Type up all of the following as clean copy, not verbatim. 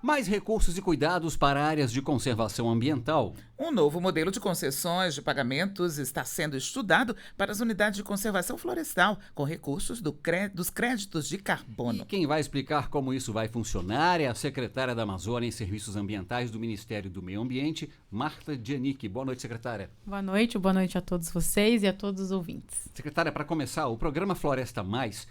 Mais recursos e cuidados para áreas de conservação ambiental. Um novo modelo de concessões de pagamentos está sendo estudado para as unidades de conservação florestal, com recursos dos créditos de E carbono. quem vai explicar como isso vai funcionar é a secretária da Amazônia e Serviços Ambientais do Ministério do Meio Ambiente, Marta Giannichi. Boa noite, secretária. Boa noite a todos vocês e a todos os ouvintes. Secretária, para começar, o programa Floresta Mais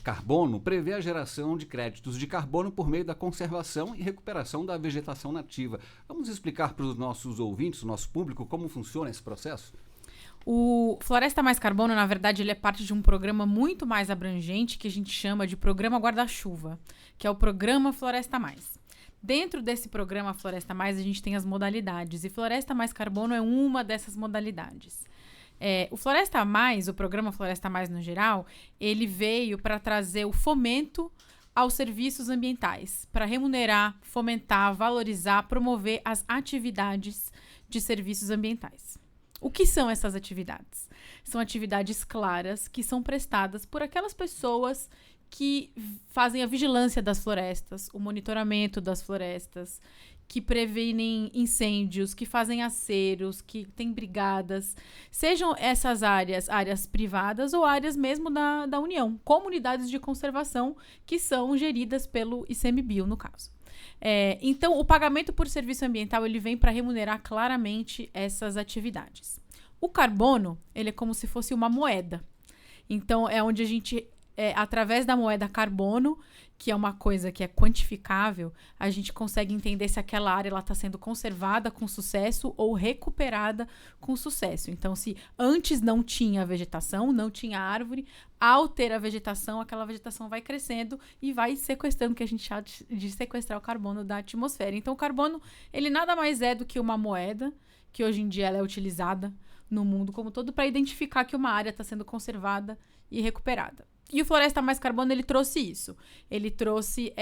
Carbono prevê a geração de créditos de carbono por meio da conservação e recuperação da vegetação nativa. Vamos explicar para os nossos ouvintes, o nosso público, como funciona esse processo? O Floresta Mais Carbono, na verdade, ele é parte de um programa muito mais abrangente que a gente chama de Programa Guarda-Chuva, que é o Programa Floresta Mais. Dentro desse programa Floresta Mais, a gente tem as modalidades, e Floresta Mais Carbono é uma dessas modalidades. O Floresta Mais, o programa Floresta Mais no geral, ele veio para trazer o fomento aos serviços ambientais, para remunerar, fomentar, valorizar, promover as atividades de serviços ambientais. O que são essas atividades? São atividades claras que são prestadas por aquelas pessoas que fazem a vigilância das florestas, o monitoramento das florestas, que previnem incêndios, que fazem aceros, que têm brigadas, sejam essas áreas privadas ou áreas mesmo da União, comunidades de conservação que são geridas pelo ICMBio, no caso. Então, o pagamento por serviço ambiental ele vem para remunerar claramente essas atividades. O carbono, ele é como se fosse uma moeda. Então, é onde a gente, através da moeda carbono, que é uma coisa que é quantificável, a gente consegue entender se aquela área está sendo conservada com sucesso ou recuperada com sucesso. Então, se antes não tinha vegetação, não tinha árvore, ao ter a vegetação, aquela vegetação vai crescendo e vai sequestrando, que a gente chama de sequestrar o carbono da atmosfera. Então, o carbono, ele nada mais é do que uma moeda, que hoje em dia ela é utilizada no mundo como todo para identificar que uma área está sendo conservada e recuperada. E o Floresta Mais Carbono, ele trouxe isso. Ele trouxe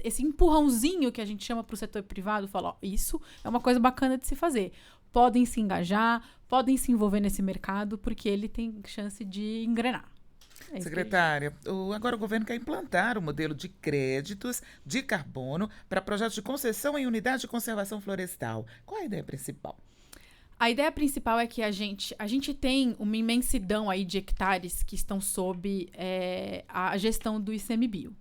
esse empurrãozinho que a gente chama para o setor privado, falou, isso é uma coisa bacana de se fazer. Podem se engajar, podem se envolver nesse mercado, porque ele tem chance de engrenar. Secretária, agora o governo quer implantar o modelo de créditos de carbono para projetos de concessão em unidade de conservação florestal. Qual a ideia principal? A ideia principal é que a gente tem uma imensidão aí de hectares que estão sob a gestão do ICMBio.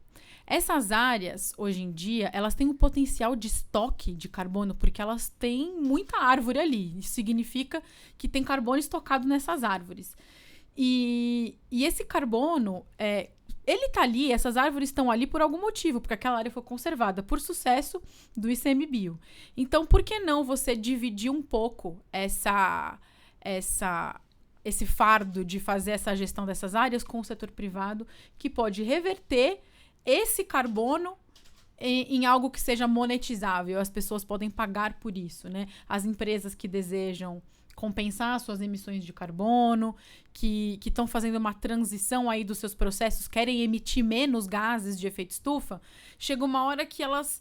Essas áreas, hoje em dia, elas têm um potencial de estoque de carbono porque elas têm muita árvore ali. Isso significa que tem carbono estocado nessas árvores. E esse carbono, ele está ali, essas árvores estão ali por algum motivo, porque aquela área foi conservada por sucesso do ICMBio. Então, por que não você dividir um pouco esse fardo de fazer essa gestão dessas áreas com o setor privado, que pode reverter esse carbono em algo que seja monetizável? As pessoas podem pagar por isso, né? As empresas que desejam compensar suas emissões de carbono, que estão fazendo uma transição aí dos seus processos, querem emitir menos gases de efeito estufa, chega uma hora que elas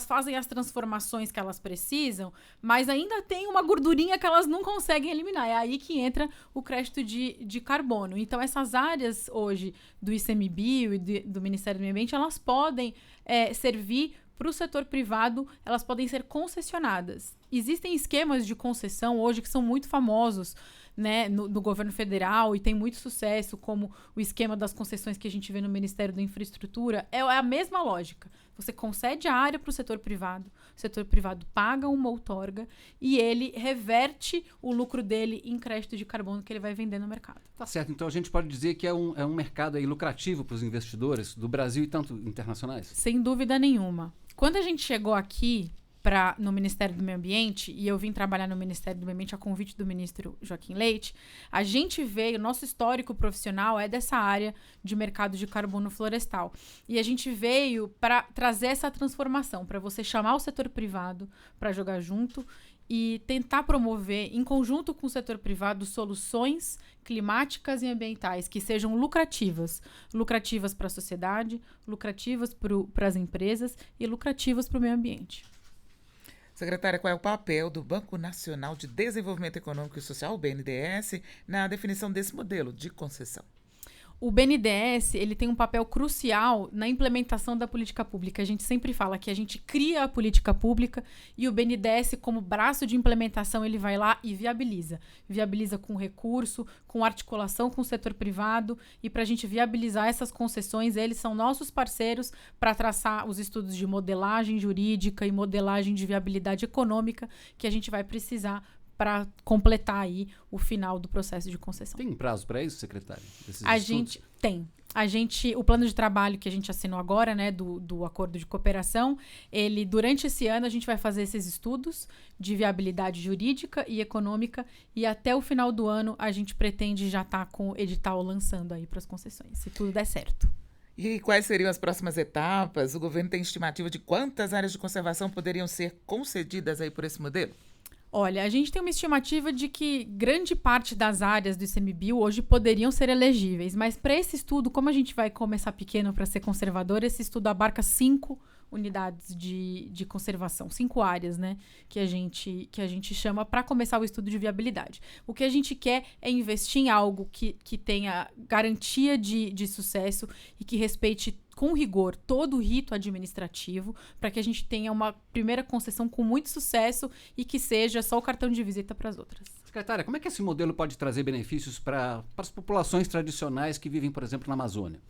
fazem as transformações que elas precisam, mas ainda tem uma gordurinha que elas não conseguem eliminar. É aí que entra o crédito de carbono. Então, essas áreas hoje do ICMBio e do Ministério do Meio Ambiente, elas podem servir para o setor privado, elas podem ser concessionadas. Existem esquemas de concessão hoje que são muito famosos, né, no governo federal e tem muito sucesso, como o esquema das concessões que a gente vê no Ministério da Infraestrutura. É a mesma lógica. Você concede a área para o setor privado paga uma outorga e ele reverte o lucro dele em crédito de carbono que ele vai vender no mercado. Tá certo, então a gente pode dizer que é um mercado aí lucrativo para os investidores do Brasil e tanto internacionais? Sem dúvida nenhuma. Quando a gente chegou aqui no Ministério do Meio Ambiente, e eu vim trabalhar no Ministério do Meio Ambiente a convite do ministro Joaquim Leite, a gente veio, nosso histórico profissional é dessa área de mercado de carbono florestal. E a gente veio para trazer essa transformação, para você chamar o setor privado para jogar junto e tentar promover, em conjunto com o setor privado, soluções climáticas e ambientais que sejam lucrativas para a sociedade, lucrativas para as empresas e lucrativas para o meio ambiente. Secretária, qual é o papel do Banco Nacional de Desenvolvimento Econômico e Social, o BNDES, na definição desse modelo de concessão? O BNDES, ele tem um papel crucial na implementação da política pública. A gente sempre fala que a gente cria a política pública e o BNDES, como braço de implementação, ele vai lá e viabiliza. Viabiliza com recurso, com articulação com o setor privado, e para a gente viabilizar essas concessões, eles são nossos parceiros para traçar os estudos de modelagem jurídica e modelagem de viabilidade econômica que a gente vai precisar para completar aí o final do processo de concessão. Tem prazo para isso, secretário? A gente tem. O plano de trabalho que a gente assinou agora, né, do acordo de cooperação, durante esse ano a gente vai fazer esses estudos de viabilidade jurídica e econômica, e até o final do ano a gente pretende já estar com o edital lançando aí para as concessões, se tudo der certo. E quais seriam as próximas etapas? O governo tem estimativa de quantas áreas de conservação poderiam ser concedidas aí por esse modelo? Olha, a gente tem uma estimativa de que grande parte das áreas do ICMBio hoje poderiam ser elegíveis, mas para esse estudo, como a gente vai começar pequeno para ser conservador, esse estudo abarca 5 unidades de conservação, 5 áreas, né, que a gente chama para começar o estudo de viabilidade. O que a gente quer é investir em algo que tenha garantia de sucesso e que respeite com rigor todo o rito administrativo, para que a gente tenha uma primeira concessão com muito sucesso e que seja só o cartão de visita para as outras. Secretária, como é que esse modelo pode trazer benefícios para as populações tradicionais que vivem, por exemplo, na Amazônia?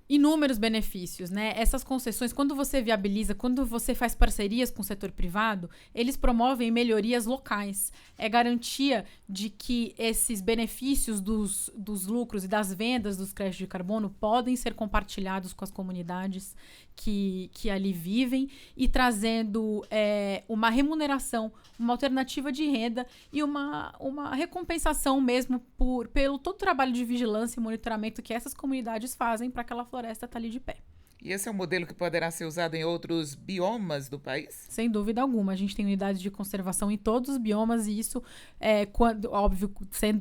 Inúmeros benefícios, né? Essas concessões, quando você viabiliza, quando você faz parcerias com o setor privado, eles promovem melhorias locais. É garantia de que esses benefícios dos lucros e das vendas dos créditos de carbono podem ser compartilhados com as comunidades que ali vivem e trazendo uma remuneração, uma alternativa de renda e uma recompensação mesmo pelo todo o trabalho de vigilância e monitoramento que essas comunidades fazem para aquela floresta estar ali de pé. E esse é um modelo que poderá ser usado em outros biomas do país? Sem dúvida alguma. A gente tem unidades de conservação em todos os biomas e isso, óbvio,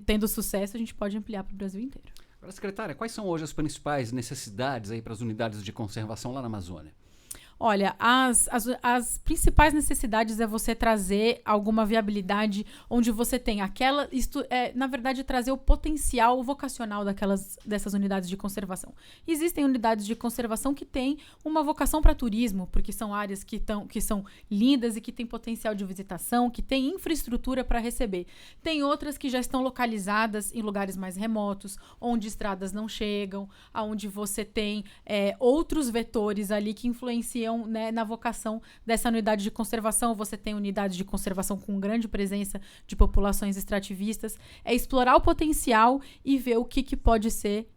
tendo sucesso, a gente pode ampliar para o Brasil inteiro. Agora, secretária, quais são hoje as principais necessidades aí para as unidades de conservação lá na Amazônia? Olha, as principais necessidades é você trazer alguma viabilidade onde você tem na verdade, trazer o potencial vocacional dessas unidades de conservação. Existem unidades de conservação que têm uma vocação para turismo, porque são áreas que são lindas e que têm potencial de visitação, que têm infraestrutura para receber. Tem outras que já estão localizadas em lugares mais remotos, onde estradas não chegam, onde você tem outros vetores ali que influenciam, né, na vocação dessa unidade de conservação. Você tem unidades de conservação com grande presença de populações extrativistas. É explorar o potencial e ver o que pode ser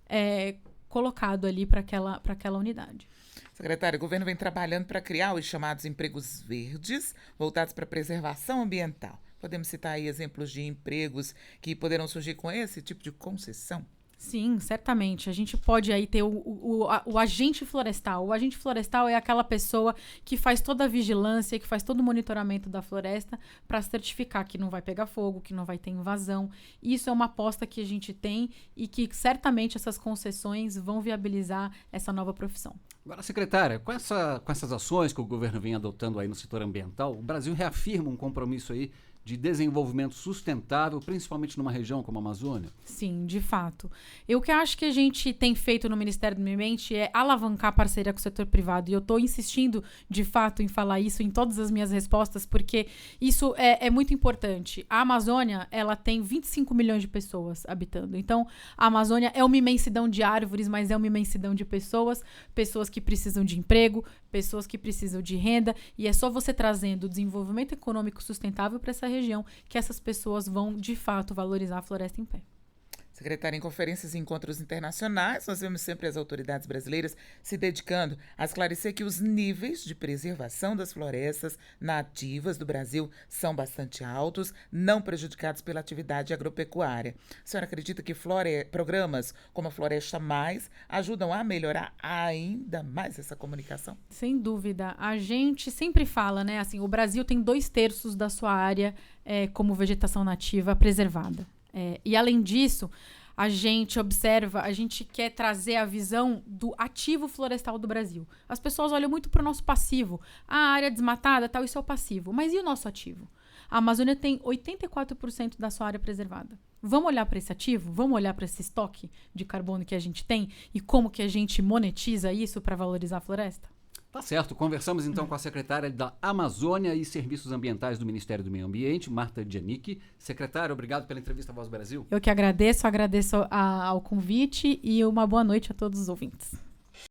colocado ali para aquela unidade. Secretário, o governo vem trabalhando para criar os chamados empregos verdes, voltados para a preservação ambiental. Podemos citar aí exemplos de empregos que poderão surgir com esse tipo de concessão? Sim, certamente. A gente pode aí ter o agente florestal. O agente florestal é aquela pessoa que faz toda a vigilância, que faz todo o monitoramento da floresta para certificar que não vai pegar fogo, que não vai ter invasão. Isso é uma aposta que a gente tem e que certamente essas concessões vão viabilizar essa nova profissão. Agora, secretária, com essas ações que o governo vem adotando aí no setor ambiental, o Brasil reafirma um compromisso aí de desenvolvimento sustentável, principalmente numa região como a Amazônia? Sim, de fato. O que eu acho que a gente tem feito no Ministério do Meio Ambiente é alavancar a parceria com o setor privado. E eu estou insistindo, de fato, em falar isso em todas as minhas respostas, porque isso é muito importante. A Amazônia, ela tem 25 milhões de pessoas habitando. Então, a Amazônia é uma imensidão de árvores, mas é uma imensidão de pessoas que precisam de emprego, pessoas que precisam de renda, e é só você trazendo o desenvolvimento econômico sustentável para essa região que essas pessoas vão, de fato, valorizar a floresta em pé. Secretária, em conferências e encontros internacionais, nós vemos sempre as autoridades brasileiras se dedicando a esclarecer que os níveis de preservação das florestas nativas do Brasil são bastante altos, não prejudicados pela atividade agropecuária. A senhora acredita que programas como a Floresta Mais ajudam a melhorar ainda mais essa comunicação? Sem dúvida. A gente sempre fala, né? Assim, o Brasil tem 2/3 da sua área como vegetação nativa preservada. E além disso, a gente quer trazer a visão do ativo florestal do Brasil. As pessoas olham muito para o nosso passivo. A área desmatada, isso é o passivo. Mas e o nosso ativo? A Amazônia tem 84% da sua área preservada. Vamos olhar para esse ativo? Vamos olhar para esse estoque de carbono que a gente tem e como que a gente monetiza isso para valorizar a floresta? Tá certo. Conversamos então com a secretária da Amazônia e Serviços Ambientais do Ministério do Meio Ambiente, Marta Giannichi. Secretária, obrigado pela entrevista à Voz do Brasil. Eu que agradeço ao convite e uma boa noite a todos os ouvintes.